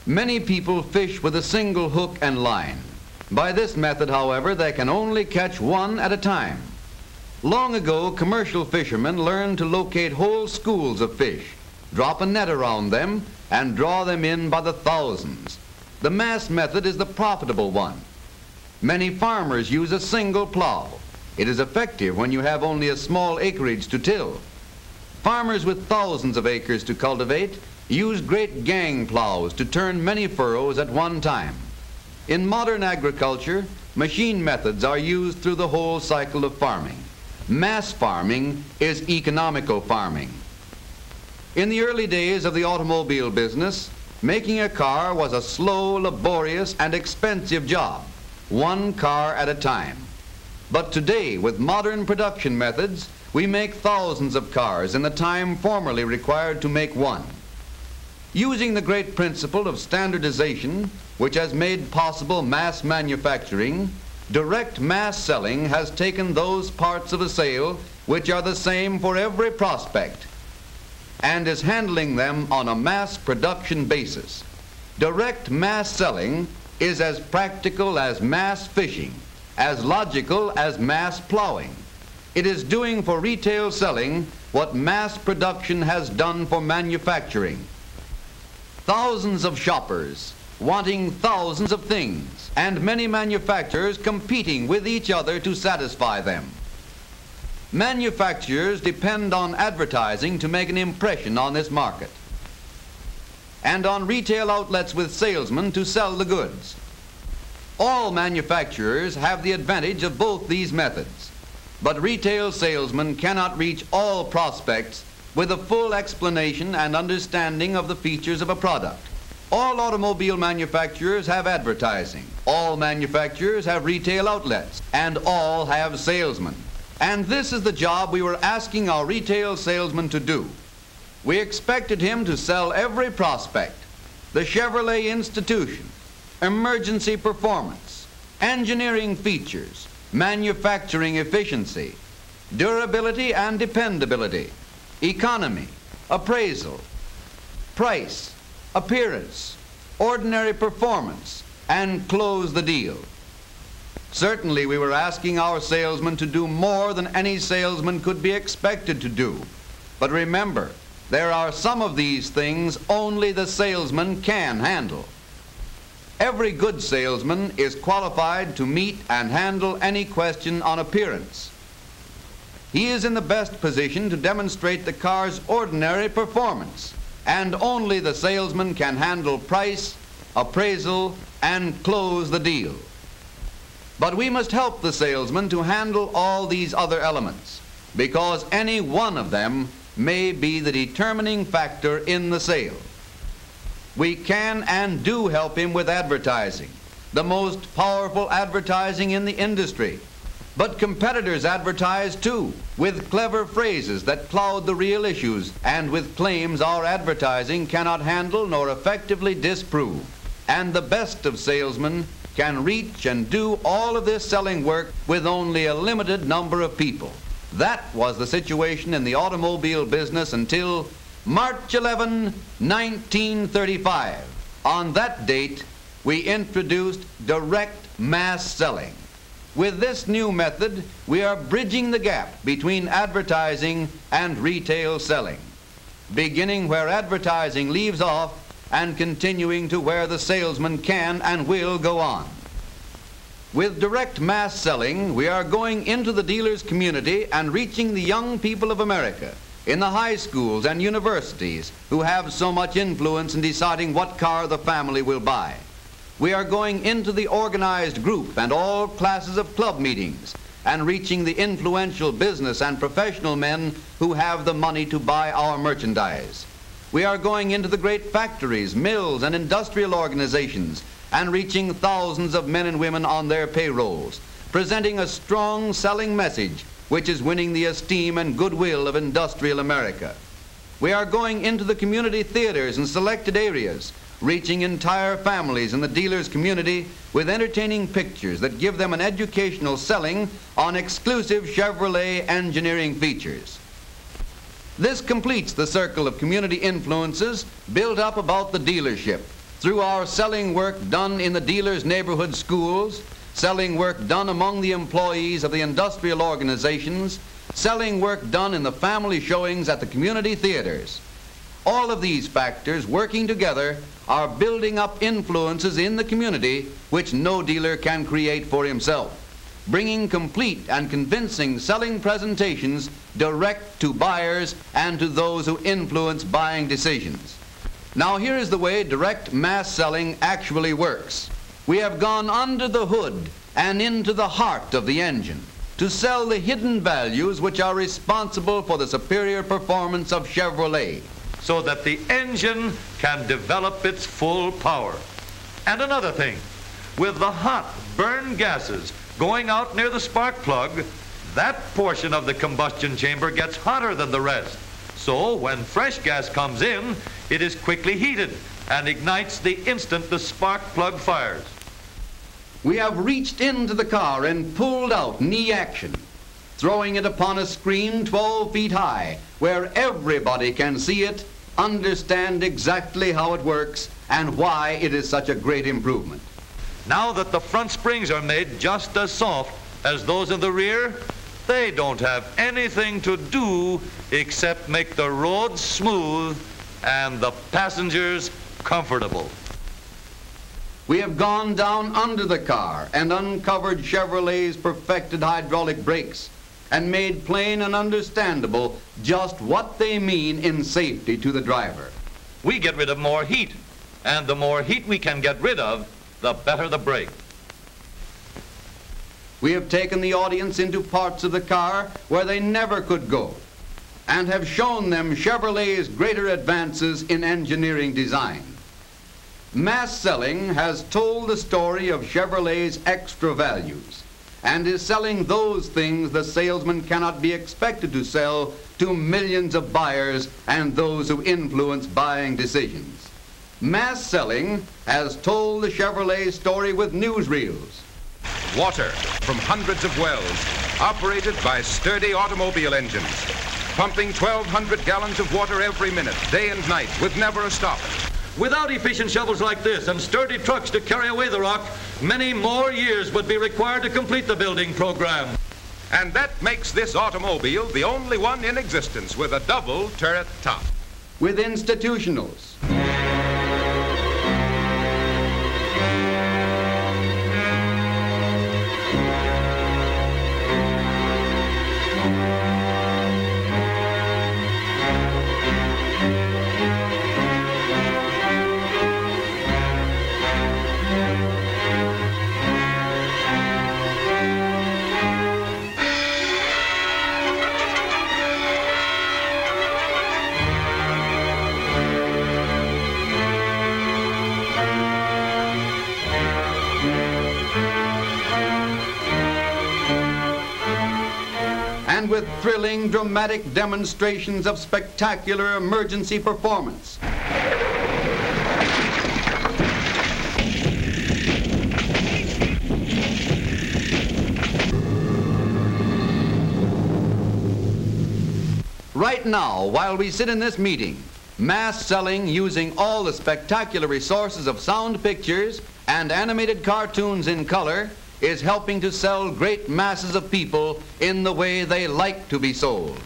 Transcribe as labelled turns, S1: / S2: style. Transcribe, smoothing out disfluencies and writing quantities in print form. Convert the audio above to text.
S1: Many people fish with a single hook and line. By this method, however, they can only catch one at a time. Long ago, commercial fishermen learned to locate whole schools of fish, drop a net around them, and draw them in by the thousands. The mass method is the profitable one. Many farmers use a single plow. It is effective when you have only a small acreage to till. Farmers with thousands of acres to cultivate use great gang plows to turn many furrows at one time. In modern agriculture, machine methods are used through the whole cycle of farming. Mass farming is economical farming. In the early days of the automobile business, making a car was a slow, laborious, and expensive job, one car at a time. But today, with modern production methods, we make thousands of cars in the time formerly required to make one. Using the great principle of standardization, which has made possible mass manufacturing, direct mass selling has taken those parts of a sale which are the same for every prospect and is handling them on a mass production basis. Direct mass selling is as practical as mass fishing, as logical as mass plowing. It is doing for retail selling what mass production has done for manufacturing. Thousands of shoppers wanting thousands of things, and many manufacturers competing with each other to satisfy them. Manufacturers depend on advertising to make an impression on this market, and on retail outlets with salesmen to sell the goods. All manufacturers have the advantage of both these methods, but retail salesmen cannot reach all prospects with a full explanation and understanding of the features of a product. All automobile manufacturers have advertising, all manufacturers have retail outlets, and all have salesmen. And this is the job we were asking our retail salesman to do. We expected him to sell every prospect: the Chevrolet institution, emergency performance, engineering features, manufacturing efficiency, durability and dependability, economy, appraisal, price, appearance, ordinary performance, and close the deal. Certainly we were asking our salesman to do more than any salesman could be expected to do. But remember, there are some of these things only the salesman can handle. Every good salesman is qualified to meet and handle any question on appearance. He is in the best position to demonstrate the car's ordinary performance, and only the salesman can handle price, appraisal, and close the deal. But we must help the salesman to handle all these other elements, because any one of them may be the determining factor in the sale. We can and do help him with advertising, the most powerful advertising in the industry. But competitors advertise too, with clever phrases that cloud the real issues and with claims our advertising cannot handle nor effectively disprove. And the best of salesmen can reach and do all of this selling work with only a limited number of people. That was the situation in the automobile business until March 11, 1935. On that date, we introduced direct mass selling. With this new method, we are bridging the gap between advertising and retail selling, beginning where advertising leaves off and continuing to where the salesman can and will go on. With direct mass selling, we are going into the dealer's community and reaching the young people of America in the high schools and universities who have so much influence in deciding what car the family will buy. We are going into the organized group and all classes of club meetings and reaching the influential business and professional men who have the money to buy our merchandise. We are going into the great factories, mills, and industrial organizations and reaching thousands of men and women on their payrolls, presenting a strong selling message which is winning the esteem and goodwill of industrial America. We are going into the community theaters and selected areas, reaching entire families in the dealer's community with entertaining pictures that give them an educational selling on exclusive Chevrolet engineering features. This completes the circle of community influences built up about the dealership through our selling work done in the dealers' neighborhood schools, selling work done among the employees of the industrial organizations, selling work done in the family showings at the community theaters. All of these factors working together are building up influences in the community which no dealer can create for himself, bringing complete and convincing selling presentations direct to buyers and to those who influence buying decisions. Now here is the way direct mass selling actually works. We have gone under the hood and into the heart of the engine to sell the hidden values which are responsible for the superior performance of Chevrolet,
S2: so that the engine can develop its full power. And another thing, with the hot burn gases going out near the spark plug, that portion of the combustion chamber gets hotter than the rest. So when fresh gas comes in, it is quickly heated and ignites the instant the spark plug fires.
S1: We have reached into the car and pulled out knee action, throwing it upon a screen 12 feet high where everybody can see it, understand exactly how it works, and why it is such a great improvement.
S2: Now that the front springs are made just as soft as those in the rear, they don't have anything to do except make the roads smooth and the passengers comfortable.
S1: We have gone down under the car and uncovered Chevrolet's perfected hydraulic brakes and made plain and understandable just what they mean in safety to the driver.
S2: We get rid of more heat, and the more heat we can get rid of, the better the brake.
S1: We have taken the audience into parts of the car where they never could go and have shown them Chevrolet's greater advances in engineering design. Mass selling has told the story of Chevrolet's extra values and is selling those things the salesman cannot be expected to sell to millions of buyers and those who influence buying decisions. Mass selling has told the Chevrolet story with newsreels.
S3: Water from hundreds of wells, operated by sturdy automobile engines, pumping 1,200 gallons of water every minute, day and night, with never a stop.
S2: Without efficient shovels like this and sturdy trucks to carry away the rock, many more years would be required to complete the building program.
S3: And that makes this automobile the only one in existence with a double turret top.
S1: With institutionals. And with thrilling, dramatic demonstrations of spectacular emergency performance. Right now, while we sit in this meeting, mass selling using all the spectacular resources of sound pictures and animated cartoons in color is helping to sell great masses of people in the way they like to be sold.